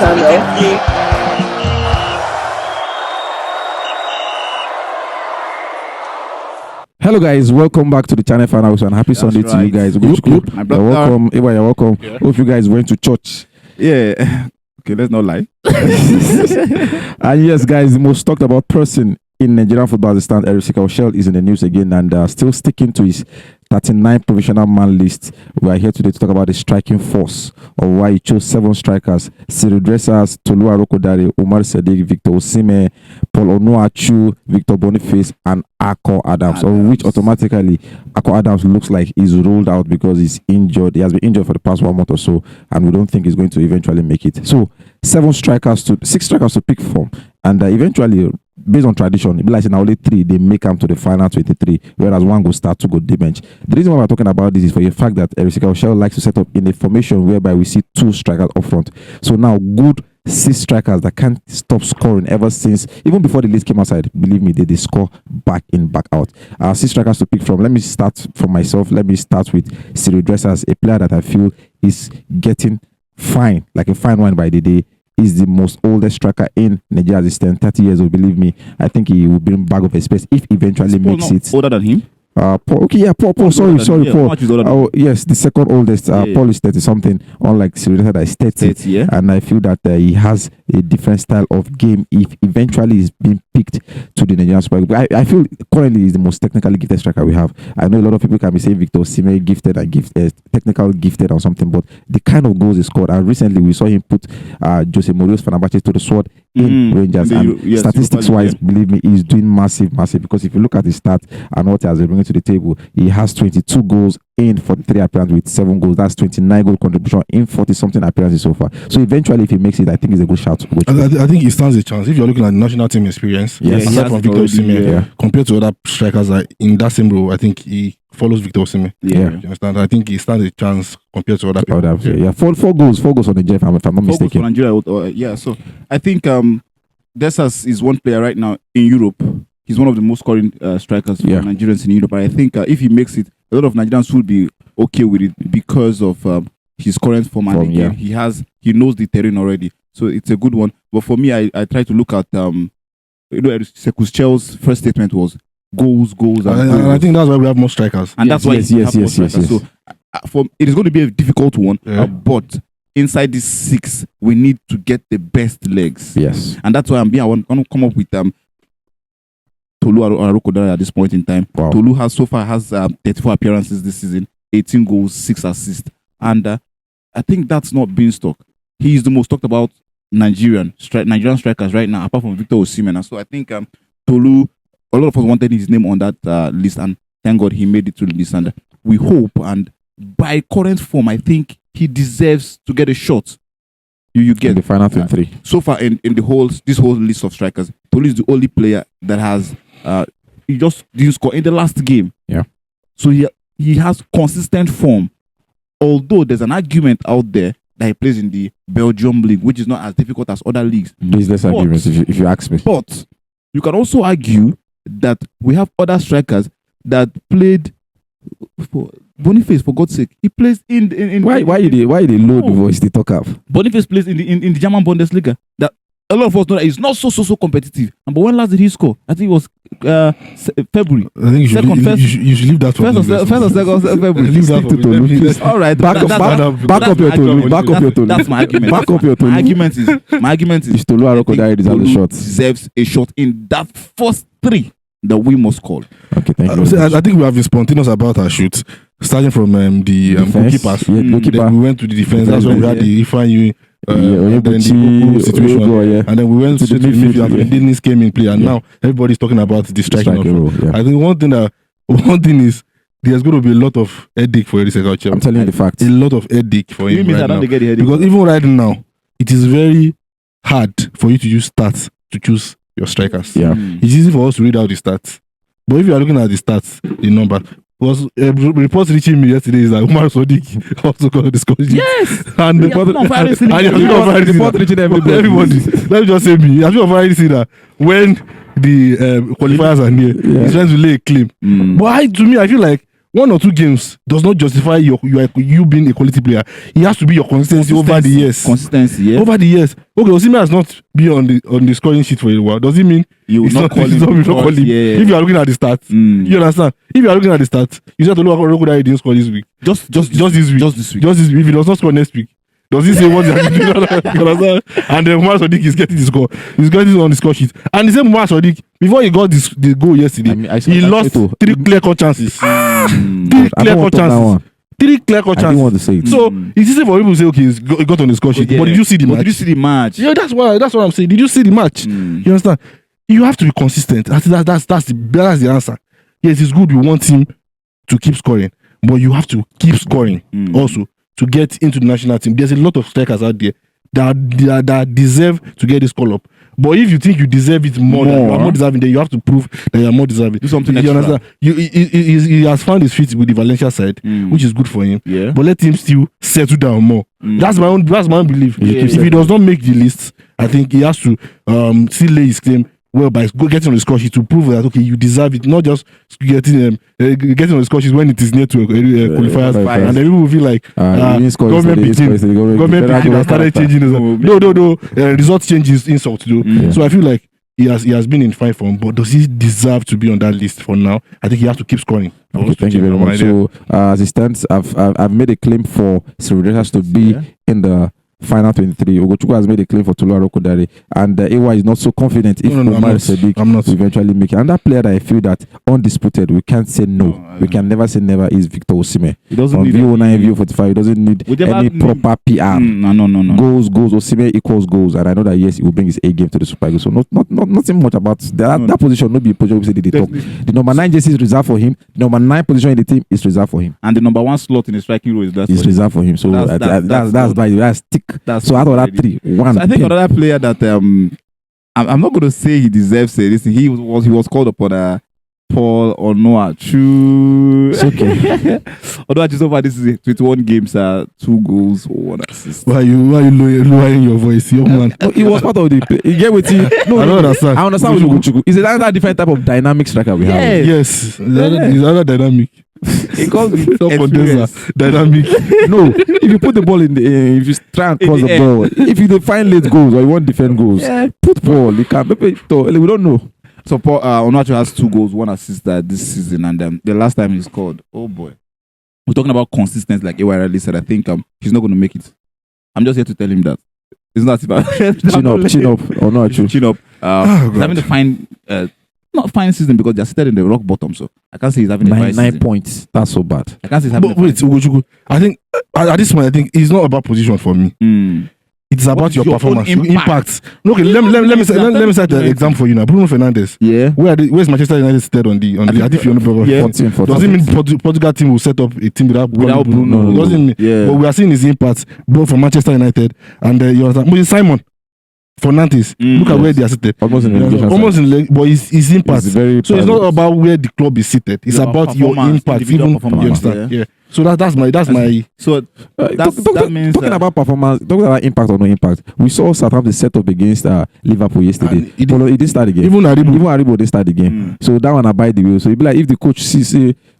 channel. Hello guys, welcome back to the channel finals and happy Sunday to you guys. Good. You're welcome. You're welcome. Yeah. Hope you guys went to church. Yeah. Okay, let's not lie. And yes, guys, the most talked about person in Nigerian football as it stands, Cyril is in the news again and still sticking to his 39 provisional man list. We are here today to talk about the striking force of why he chose 7 strikers: Cyril, Tolu Arokodare, Umar Sadiq, Victor Osimhen, Paul Onuachu, Victor Boniface, and Ako Adams. Of which automatically Ako Adams looks like he's ruled out because he's injured. He has been injured for the past 1 month or so, and we don't think he's going to eventually make it. So 6 strikers to pick from, and eventually, based on tradition, it be like now only 3 they make them to the final 23, whereas 1 go start, 2 go day bench. The reason why we're talking about this is for the fact that Cyril likes to set up in a formation whereby we see 2 strikers up front. So now good 6 strikers that can't stop scoring ever since, even before the list came outside. Believe me, they score back in, back out. 6 strikers to pick from. Let me start from myself. Let me start with Cyril, a player that I feel is getting fine, like a fine wine by the day. Is the most oldest striker in Nigeria as it stands, 30 years old. Believe me, I think he will bring bag of space if eventually makes it. Older than him? Paul. Sorry, Paul. Oh, yes, the second oldest. Paul is 30 something, unlike Cyril that is 30. Yeah. And I feel that he has a different style of game if eventually he's being picked to the Nigerian Super League. I feel currently he's the most technically gifted striker we have. I know a lot of people can be saying Victor Osimhen gifted and technical gifted or something, but the kind of goals he scored, and recently we saw him put Jose Mourinho's Fenerbahce to the sword in Rangers, and statistics wise, believe me, he's doing massive, because if you look at his stats and what he has been bringing to the table, he has 22 goals in 43 appearances with 7 goals. That's 29 goal contribution in 40 something appearances so far. So eventually, if he makes it, I think it's a good shout. I think he stands a chance. If you're looking at the national team experience, aside from Victor Osimhen, compared to other strikers in that same role, I think he follows Victor Osimhen. Yeah. You understand? I think he stands a chance compared to other people. Four goals on the Jeff, if I'm not mistaken. 4 goals for Nigeria. So I think Desas is one player right now in Europe. He's one of the most scoring strikers for Nigerians in Europe. And I think if he makes it, a lot of Nigerians will be okay with it because of his current form. And he knows the terrain already. So it's a good one. But for me, I try to look at Chelsea's first statement was goals. And I think that's why we have more strikers. And that's why we have more strikers. So it is going to be a difficult one. But inside these 6, we need to get the best legs. Yes. And that's why I want to come up with Tolu Arokodare at this point in time. Wow. Tolu so far has 34 appearances this season, 18 goals, 6 assists. And I think that's not being stuck. He is the most talked about Nigerian strikers right now, apart from Victor Osimhen. And so I think Tolu, a lot of us wanted his name on that list, and thank God he made it to the list. And we hope, and by current form, I think he deserves to get a shot. You get in the final 23. So far in this whole list of strikers, Tolu is the only player that has he just didn't score in the last game. Yeah. So he has consistent form. Although there's an argument out there that he plays in the Belgium league, which is not as difficult as other leagues. There's arguments if you ask me. But you can also argue that we have other strikers that played for Boniface, for God's sake. He plays in why they load the voice they talk up? Boniface plays in the German Bundesliga. That a lot of us know that it's not so competitive. But when last did he score? I think it was February. I think you should leave that for first or second February. Leave that for Tolu. All right, back up your Tolu. That's my argument. Back up your Tolu. My argument is Tolu Arokodare deserves a shot in that first 3 that we must call. Okay, thank you. I think we have been spontaneous about our shoots, starting from the goalkeepers. Goalkeeper. Then we went to the defense. That's when we had the Ifeanyi then the situation, and then we went to the midfield. And Dennis came in play, and now everybody's talking about the striking role. I think one thing is there's going to be a lot of headache for Eric Sekauche. I'm telling you the fact. A lot of headache for him right now. Because even right now, it is very hard for you to use stats to choose your strikers. Yeah. It's easy for us to read out the stats. But if you are looking at the stats, the number, was reports reaching me yesterday is that Umar Sadiq also got the score. Yes! And the report reaching everybody. Let me just say me. Have you already seen that when the qualifiers are near, he's trying to lay a claim. But to me, I feel like 1 or 2 games does not justify you being a quality player. It has to be your consistency over the years. Consistency, yeah. Over the years. Okay, Osimhen has not been on the scoring sheet for a while. Does it mean you will not call him? Yeah. If you are looking at the stats, you understand? If you are looking at the stats, you said Tolu Arokodare didn't score this week. Just this week. Just this week. If he does not score next week, does he say what they're doing? You understand? And then Umar Sadiq is getting the score. He's getting on the score sheet. And the same Umar Sadiq, before he got the goal yesterday, he lost 3 clear-cut chances. 3 clear-cut chances. 3 clear-cut chances. I didn't want to say it. So it's easy for people to say, okay, he got on the score sheet. But did you see the match? Did you see the match? Yeah, that's what I'm saying. Did you see the match? You understand? You have to be consistent. That's the answer. Yes, it's good. We want him to keep scoring, but you have to keep scoring also to get into the national team. There's a lot of strikers out there that deserve to get this call up. But if you think you deserve it more than you are more deserving, then you have to prove that you are more deserving. Do something extra. Understand? He has found his feet with the Valencia side, which is good for him. Yeah. But let him still settle down more. That's my own belief. If he does not make the list, I think he has to still lay his claim. Well, by getting on the score sheet to prove that okay, you deserve it, not just getting on the score sheet when it is near to qualifiers, and then people will feel like government picking and started changing. No, result changes insult though. So I feel like he has been in fine form, but does he deserve to be on that list for now? I think he has to keep scoring. Okay, thank you very much. So as it stands, I've made a claim for Cyril to be in the final 23. Ogochukwu has made a claim for Tolu Arokodare, and AY is not so confident if Omar Sadiq will eventually make it. And that player that I feel that undisputed, we can't say no. We can never say never is Victor Osimhen. He doesn't on need VO9, VO45. He doesn't need any proper PR. No. Goals. Osimhen equals goals, and I know that yes, he will bring his A game to the Super Eagles. So nothing much about that position. Not be a position we say they talk. The number 9 jersey is reserved for him. The number 9 position in the team is reserved for him, and the number 1 slot in the striking role is reserved for him. So that's stick. So out of that 3, 1. So I think another player that I'm not going to say he deserves it. Listen, he was called upon Paul Onuachu. It's okay. Onuachu so far this is 21 games, 2 goals, 1 assist. Why you lowering your voice, young man? No, he was part of the play. He get with you. No, I don't understand. I understand what Ogochukwu. It's another different type of dynamic striker we have. Yes, it's another dynamic. It calls me dynamic. No, if you put the ball in the air, if you try and cross the ball, if you find late goals or you want defend goals, put ball. You can. We don't know. So Paul Onuachu has 2 goals, 1 assist this season, and the last time he scored, oh boy, we're talking about consistency. Like AY said, I think he's not going to make it. I'm just here to tell him that. It's not about chin up, Onuachu. Chin up. He's having to find. Not fine season because they're seated in the rock bottom, so I can't say he's having a fine season. 9 points. That's so bad. I can't say he's having a fine season. I think at this point, I think it's not about position for me. It's about your performance, your impact. Okay, let me set an example for you now. Bruno Fernandes. Yeah. Where's Manchester United seated on the? I think you're not. Does it mean Portugal team will set up a team without Bruno? Doesn't mean. Yeah. But we are seeing his impact both from Manchester United and you understand. Simon. For Nantes, look at where they are seated. Almost in but his impact. So it's not about where the club is seated. It's about your impact. Even you understand. Yeah. So that's my. So that means talking about performance, talking about impact or no impact. We saw Southampton set up against Liverpool yesterday. He didn't start the game. Even Aribo didn't start the game. So that one abide the will. So it'd be like if the coach sees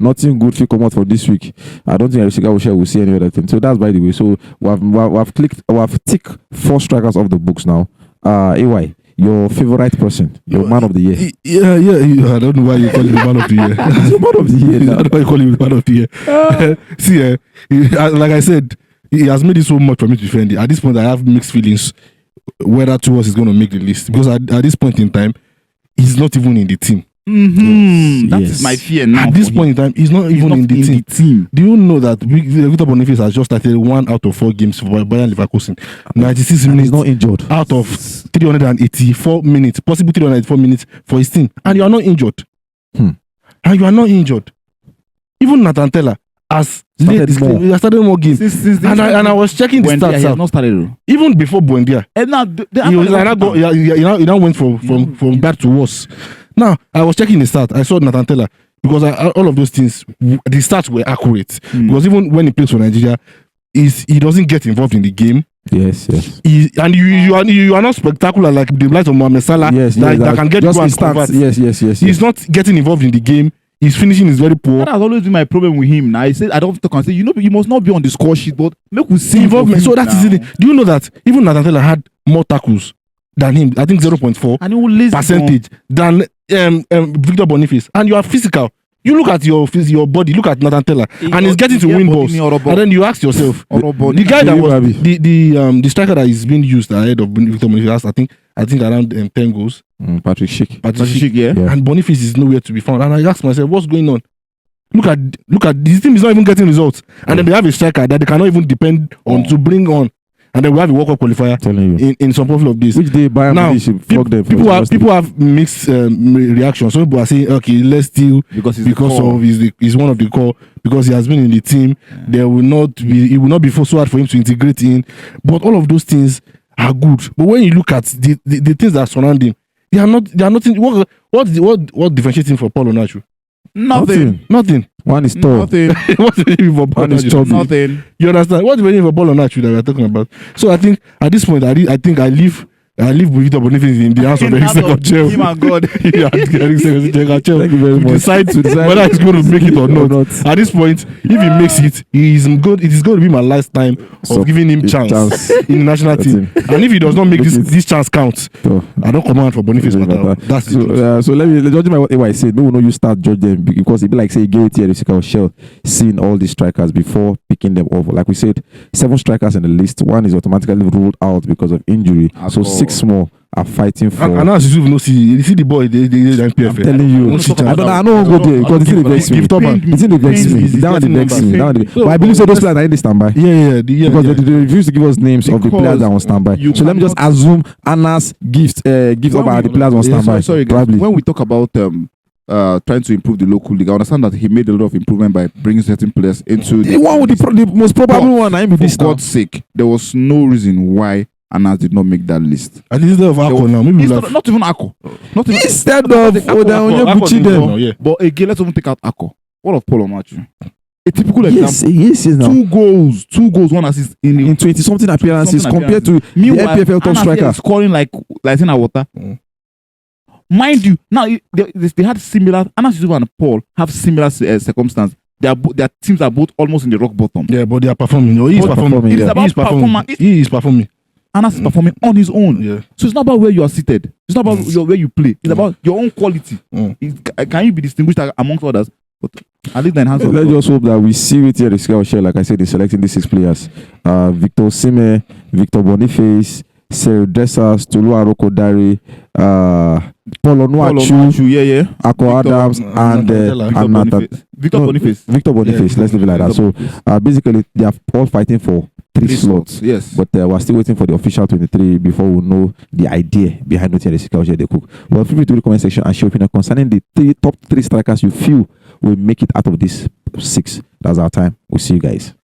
nothing good will come out for this week, I don't think Arisika will see any other thing. So that's by the way. So we've ticked 4 strikers off the books now. AY, your favorite person, your man of the year. Yeah. I don't know why you call him the man of the year. He's man of the year. I don't know why you call him the man of the year. See, like I said, he has made it so much for me to defend it. At this point, I have mixed feelings whether towards is going to make the list because at this point in time, he's not even in the team. That is my fear now. At this point in time, he's not even in the team. Do you know that Boniface has just started 1 out of 4 games for Bayern Leverkusen? 96 minutes. He's not injured. Out of 384 minutes, possibly 384 minutes for his team, and you are not injured. And you are not injured. Even Nathan Tella has started more games. And I was checking the stats out. Not started. Even before Buendia, he now went from bad to worse. Now, I was checking the stats. I saw Nathan Tella because all of those things, the stats were accurate. Because even when he plays for Nigeria, he doesn't get involved in the game. Yes. And you are not spectacular like the likes of Mohamed Salah that can get just you and convert. Yes. He's not getting involved in the game. His finishing is very poor. That has always been my problem with him. Now I said I don't talk and say you must not be on the score sheet, but make we see involvement. So that is it. Do you know that even Nathan Taylor had more tackles than him? I think 0.4 percentage than Victor Boniface, and you are physical. You look at your body, look at Nathan Taylor, and he's getting to win balls. And then you ask yourself, the guy that was the striker that is being used ahead of Victor Boniface, I think around 10 goals. Patrick Schick. Yeah. And Boniface is nowhere to be found. And I ask myself, what's going on? Look at this team is not even getting results, and then they have a striker that they cannot even depend on to bring on. And then we have a World Cup qualifier in some couple of days. Which they buy now, people have mixed reactions. Some people are saying, okay, let's steal because he's one of the core, because he has been in the team. It will not be so hard for him to integrate in. But all of those things are good. But when you look at the things that surround him, they are nothing. What differentiates him from Paul Onuachu? Nothing. One is tall. Nothing. What's the name for Paul Onuachu? Nothing. You understand? What's the name for Paul Onuachu that we're talking about? So I think at this point, I think I leave Victor Boniface in the hands of Eric Sekochel. Him and God. Eric Sekochel. Thank you very much. Decide whether he's going to make it or not. At this point, if he makes it, it is going to be my last time of giving him chance in the national team. And if he does not make this chance count, I don't command for Boniface. That's it. So let me judge what I said. No one know you start judge them, because it'd be like say Gareth Eric Sekochel seeing all these strikers before picking them off. Like we said, 7 strikers in the list. One is automatically ruled out because of injury. So 6 more are fighting for. And as you see the boy, they MPF. I'm telling you, I don't go there because it's in the vex me. It's in the vex me. Down the vex me. But I believe so those players are in the standby. Yeah. Because they refuse to give us names of the players that are on standby. So let me just assume Anna's gift about the players on standby. Sorry, guys. When we talk about trying to improve the local league, I understand that he made a lot of improvement by bringing certain players into the one with the most probable one. I am with this. For God's sake, there was no reason why Anas did not make that list. And instead of Akko now, maybe not even Akko. Instead of Onyebuchi then. But again, let's even take out Akko. What of Paul Onuachu? A typical example. Yes, now. 2 goals, 1 assist in 20-something appearances compared to the NPFL top striker. Scoring like in a water. Mind you, now they had similar. Anas Yusufu and Paul have similar circumstances. Their teams are both almost in the rock bottom. Yeah, but they are performing. He is performing. He is performing. Anas is performing on his own. Yeah. So it's not about where you are seated. It's not about where you play. It's about your own quality. Can you be distinguished amongst others? But at least let's just hope that we see it here at the scale share, like I said, in selecting these 6 players. Victor Osimhen, Victor Boniface, Cyril, Tolu Arokodare, Paul Onuachu, Akko Adams, and Victor Boniface. Victor Boniface, let's leave it like that. So basically, they are all fighting for 3 slots. Yes. But we're still waiting for the official 23 before we know the idea behind what they cook. Well, feel free to the comment section and share your opinion concerning the top 3 strikers you feel will make it out of this 6. That's our time. We'll see you guys.